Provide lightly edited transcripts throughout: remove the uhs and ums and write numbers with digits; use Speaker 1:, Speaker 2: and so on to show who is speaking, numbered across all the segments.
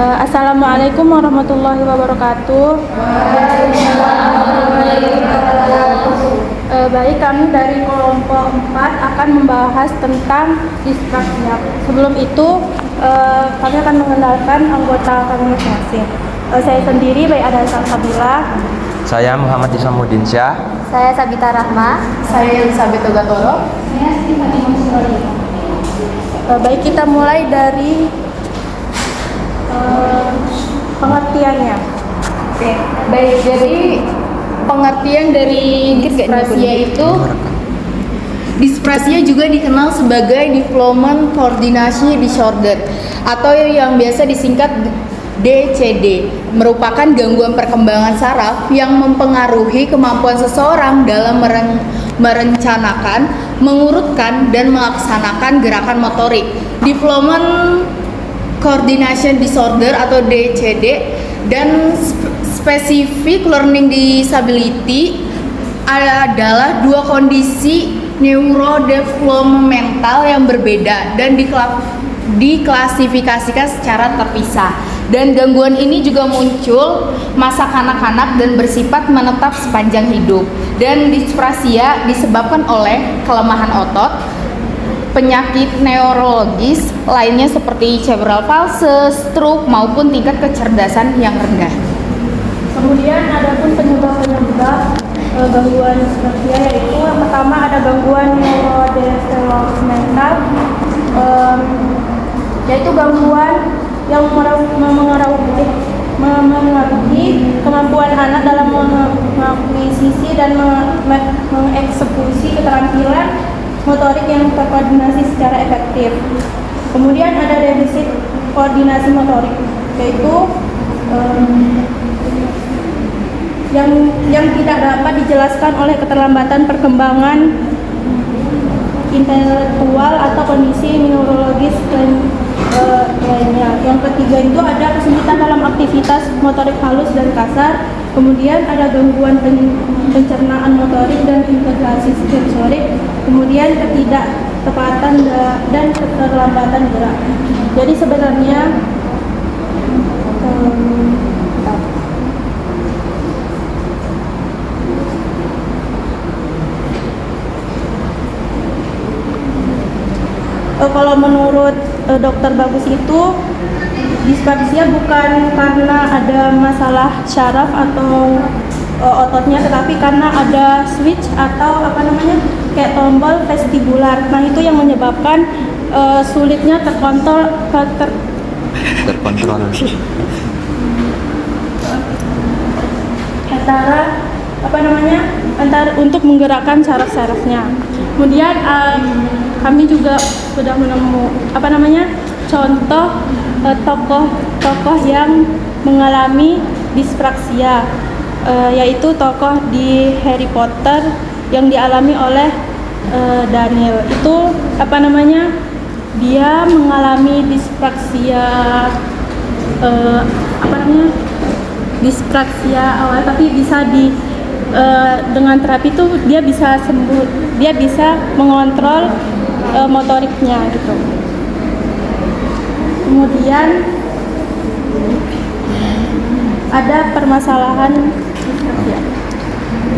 Speaker 1: Assalamualaikum warahmatullahi wabarakatuh. Baik, kami dari kelompok 4 akan membahas tentang disprasia. Sebelum itu, kami akan mengenalkan anggota kami masing-masing. Saya sendiri baik ada Salsabila.
Speaker 2: Saya Muhammad Isamuddin Syah.
Speaker 3: Saya Sabita Rahma.
Speaker 4: Saya Elizabeth Togatoro.
Speaker 1: Saya Siti Fatimah Syarif. Baik, kita mulai dari pengertiannya.
Speaker 4: Oke, baik. Jadi pengertian dari disprasia juga dikenal sebagai development coordination disorder atau yang biasa disingkat DCD, merupakan gangguan perkembangan saraf yang mempengaruhi kemampuan seseorang dalam merencanakan, mengurutkan, dan melaksanakan gerakan motorik. Development Coordination Disorder atau DCD dan Specific Learning Disability adalah dua kondisi neurodevelopmental yang berbeda dan diklasifikasikan secara terpisah. Dan gangguan ini juga muncul masa kanak-kanak dan bersifat menetap sepanjang hidup. Dan disprasia disebabkan oleh kelemahan otot, penyakit neurologis lainnya seperti cerebral palsy, stroke maupun tingkat kecerdasan yang rendah.
Speaker 1: Kemudian ada pun penyebab-penyebab gangguan disprasia, yaitu yang pertama ada gangguan neurodevelopmental, yaitu gangguan yang mengaruhi kemampuan anak dalam mengakuisisi dan mengeksekusi keterampilan motorik yang terkoordinasi secara efektif. Kemudian ada defisit koordinasi motorik, yaitu yang tidak dapat dijelaskan oleh keterlambatan perkembangan intelektual atau kondisi neurologis lainnya. Yang ketiga itu ada kesulitan dalam aktivitas motorik halus dan kasar. Kemudian ada gangguan pencernaan motorik dan integrasi sensorik. Kemudian ketidaktepatan dan keterlambatan gerak. Jadi sebenarnya kalau menurut Dokter Bagus itu disprasia bukan karena ada masalah syaraf atau ototnya, tetapi karena ada switch atau kayak tombol vestibular. Nah, itu yang menyebabkan sulitnya terkontrol antara untuk menggerakkan saraf-sarafnya. Kemudian kami juga sudah contoh tokoh yang mengalami disprasia, yaitu tokoh di Harry Potter yang dialami oleh Daniel. Itu dia mengalami disprasia disprasia awal, tapi bisa dengan terapi itu dia bisa sembuh, dia bisa mengontrol motoriknya gitu. Kemudian ada permasalahan disprasia.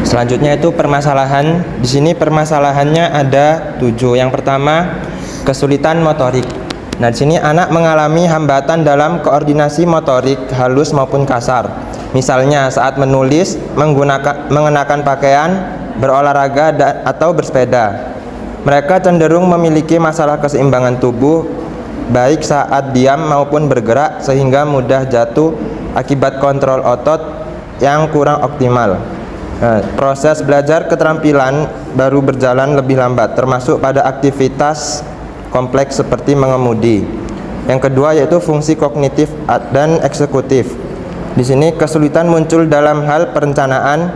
Speaker 2: Selanjutnya itu permasalahan. Di sini permasalahannya ada 7. Yang pertama, kesulitan motorik. Nah, di sini anak mengalami hambatan dalam koordinasi motorik halus maupun kasar. Misalnya saat menulis, mengenakan pakaian, berolahraga atau bersepeda. Mereka cenderung memiliki masalah keseimbangan tubuh baik saat diam maupun bergerak, sehingga mudah jatuh akibat kontrol otot yang kurang optimal. Proses belajar keterampilan baru berjalan lebih lambat, termasuk pada aktivitas kompleks seperti mengemudi. Yang kedua yaitu fungsi kognitif dan eksekutif. Di sini kesulitan muncul dalam hal perencanaan,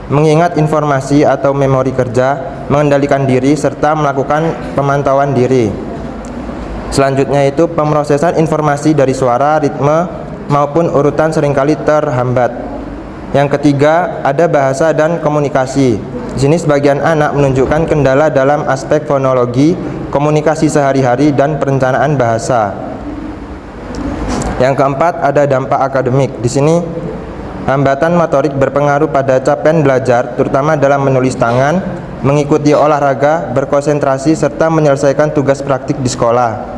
Speaker 2: mengingat informasi atau memori kerja, mengendalikan diri, serta melakukan pemantauan diri. Selanjutnya itu pemrosesan informasi dari suara, ritme, maupun urutan seringkali terhambat. Yang ketiga ada bahasa dan komunikasi. Di sini sebagian anak menunjukkan kendala dalam aspek fonologi, komunikasi sehari-hari, dan perencanaan bahasa. Yang keempat, ada dampak akademik. Di sini hambatan motorik berpengaruh pada capaian belajar, terutama dalam menulis tangan, mengikuti olahraga, berkonsentrasi, serta menyelesaikan tugas praktik di sekolah.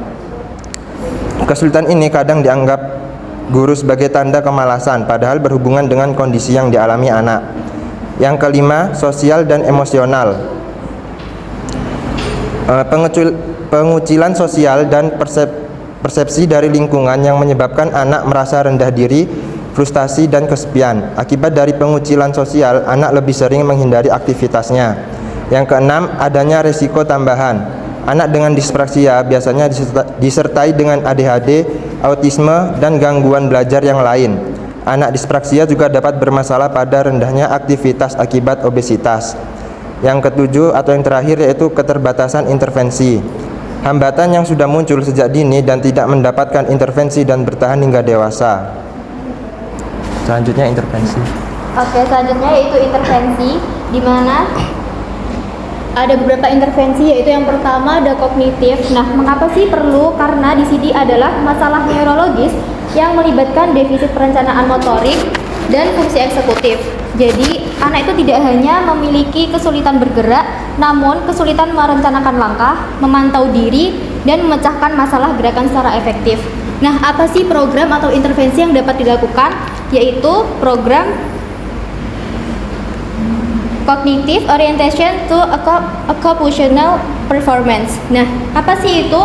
Speaker 2: Kesulitan ini kadang dianggap guru sebagai tanda kemalasan, padahal berhubungan dengan kondisi yang dialami anak. Yang kelima, sosial dan emosional. Pengucilan sosial dan persepsi dari lingkungan yang menyebabkan anak merasa rendah diri, frustasi, dan kesepian. Akibat dari pengucilan sosial, anak lebih sering menghindari aktivitasnya. Yang keenam, adanya risiko tambahan. Anak dengan dispraksia biasanya disertai dengan ADHD, autisme, dan gangguan belajar yang lain. Anak dispraksia juga dapat bermasalah pada rendahnya aktivitas akibat obesitas. Yang ketujuh atau yang terakhir yaitu keterbatasan intervensi. Hambatan yang sudah muncul sejak dini dan tidak mendapatkan intervensi dan bertahan hingga dewasa. Selanjutnya intervensi.
Speaker 3: Oke, selanjutnya yaitu intervensi, di mana ada beberapa intervensi, yaitu yang pertama ada kognitif. Nah, mengapa sih perlu? Karena di sini adalah masalah neurologis yang melibatkan defisit perencanaan motorik dan fungsi eksekutif. Jadi, anak itu tidak hanya memiliki kesulitan bergerak, namun kesulitan merencanakan langkah, memantau diri, dan memecahkan masalah gerakan secara efektif. Nah, apa sih program atau intervensi yang dapat dilakukan? Yaitu program Cognitive Orientation to Occupational Performance. Nah, apa sih itu?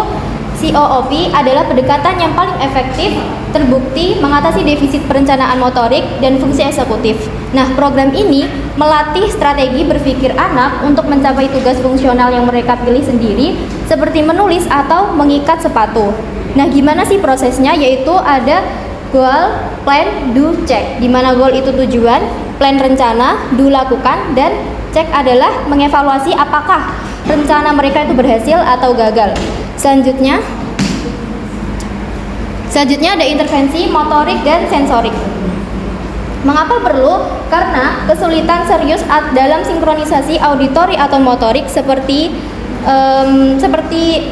Speaker 3: COOP adalah pendekatan yang paling efektif, terbukti mengatasi defisit perencanaan motorik dan fungsi eksekutif. Nah, program ini melatih strategi berpikir anak untuk mencapai tugas fungsional yang mereka pilih sendiri, seperti menulis atau mengikat sepatu. Nah, gimana sih prosesnya? Yaitu ada goal, plan, do, check. Di mana goal itu tujuan, plan rencana, do lakukan, dan check adalah mengevaluasi apakah rencana mereka itu berhasil atau gagal. Selanjutnya ada intervensi motorik dan sensorik. Mengapa perlu? Karena kesulitan serius dalam sinkronisasi auditori atau motorik seperti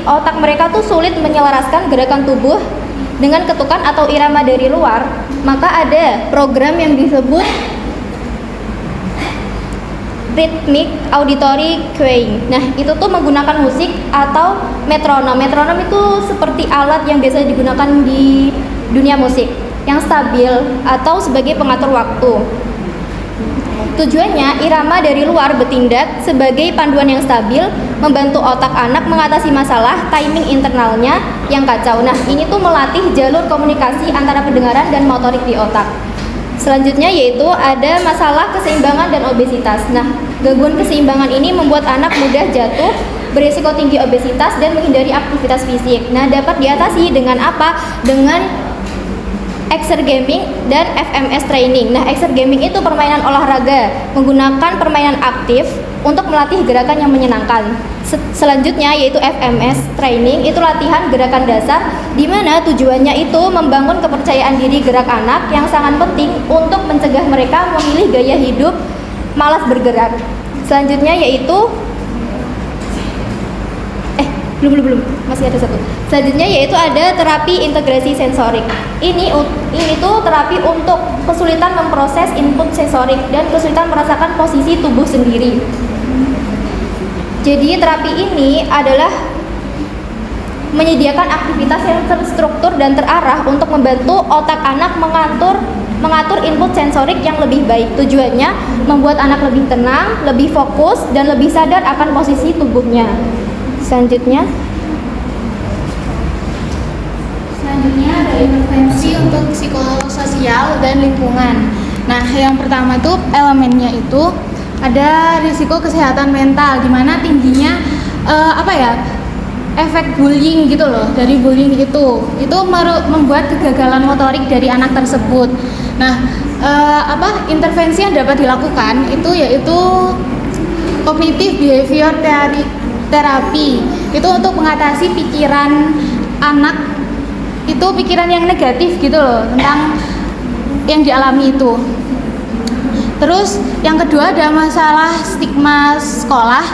Speaker 3: otak mereka tuh sulit menyelaraskan gerakan tubuh dengan ketukan atau irama dari luar, maka ada program yang disebut rhythmic auditory cueing. Nah, itu tuh menggunakan musik atau metronom. Metronom itu seperti alat yang biasa digunakan di dunia musik yang stabil atau sebagai pengatur waktu. Tujuannya, irama dari luar bertindak sebagai panduan yang stabil, membantu otak anak mengatasi masalah timing internalnya yang kacau. Nah, ini tuh melatih jalur komunikasi antara pendengaran dan motorik di otak. Selanjutnya yaitu ada masalah keseimbangan dan obesitas. Nah, gangguan keseimbangan ini membuat anak mudah jatuh, berisiko tinggi obesitas, dan menghindari aktivitas fisik. Nah, dapat diatasi dengan apa? Dengan exergaming dan FMS training. Nah, exergaming itu permainan olahraga menggunakan permainan aktif untuk melatih gerakan yang menyenangkan. Selanjutnya yaitu FMS training, itu latihan gerakan dasar di mana tujuannya itu membangun kepercayaan diri gerak anak yang sangat penting untuk mencegah mereka memilih gaya hidup malas bergerak. Selanjutnya yaitu belum masih ada satu. Selanjutnya yaitu ada terapi integrasi sensorik. Ini tuh terapi untuk kesulitan memproses input sensorik dan kesulitan merasakan posisi tubuh sendiri. Jadi terapi ini adalah menyediakan aktivitas yang terstruktur dan terarah untuk membantu otak anak mengatur input sensorik yang lebih baik. Tujuannya membuat anak lebih tenang, lebih fokus, dan lebih sadar akan posisi tubuhnya. Selanjutnya
Speaker 5: ada intervensi untuk psikososial dan lingkungan. Nah, yang pertama itu elemennya itu ada risiko kesehatan mental, di mana tingginya efek bullying gitu loh. Dari bullying itu membuat kegagalan motorik dari anak tersebut. Nah, intervensi yang dapat dilakukan itu yaitu cognitive behavior therapy. Itu untuk mengatasi pikiran anak, itu pikiran yang negatif gitu loh tentang yang dialami itu. Terus yang kedua ada masalah stigma sekolah,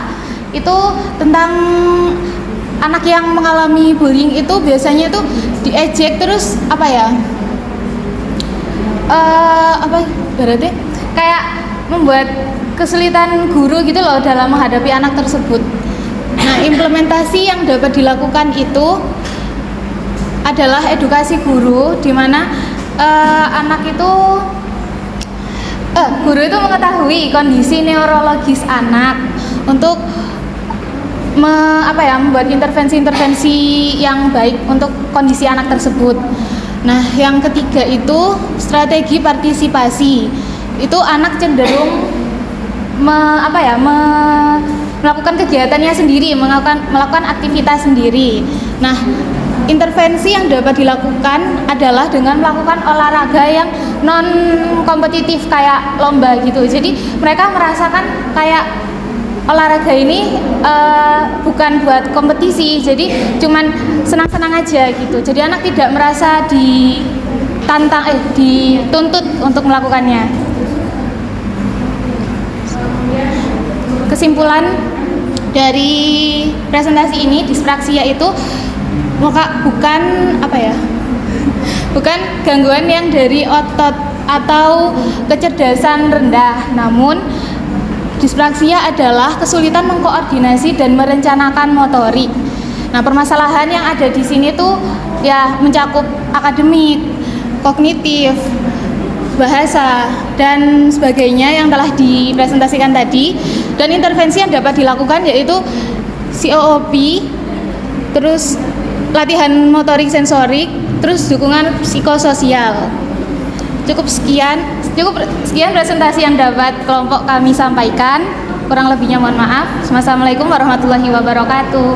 Speaker 5: itu tentang anak yang mengalami bullying itu biasanya tuh diejek, terus apa ya? Apa berarti kayak membuat kesulitan guru gitu loh dalam menghadapi anak tersebut. Nah, implementasi yang dapat dilakukan itu adalah edukasi guru, di mana guru itu mengetahui kondisi neurologis anak untuk membuat intervensi-intervensi yang baik untuk kondisi anak tersebut. Nah, yang ketiga itu strategi partisipasi. Itu anak cenderung melakukan kegiatannya sendiri, melakukan aktivitas sendiri. Nah, intervensi yang dapat dilakukan adalah dengan melakukan olahraga yang non kompetitif kayak lomba gitu. Jadi mereka merasakan kayak olahraga ini bukan buat kompetisi, jadi cuman senang-senang aja gitu. Jadi anak tidak merasa dituntut untuk melakukannya. Kesimpulan dari presentasi ini, dispraksia itu bukan gangguan yang dari otot atau kecerdasan rendah, namun dispraksia adalah kesulitan mengkoordinasi dan merencanakan motorik. Nah, permasalahan yang ada di sini tuh ya mencakup akademik, kognitif, bahasa, dan sebagainya yang telah dipresentasikan tadi. Dan intervensi yang dapat dilakukan yaitu COOP, terus latihan motorik sensorik, terus dukungan psikososial. Cukup sekian presentasi yang dapat kelompok kami sampaikan. Kurang lebihnya mohon maaf. Wassalamualaikum warahmatullahi wabarakatuh.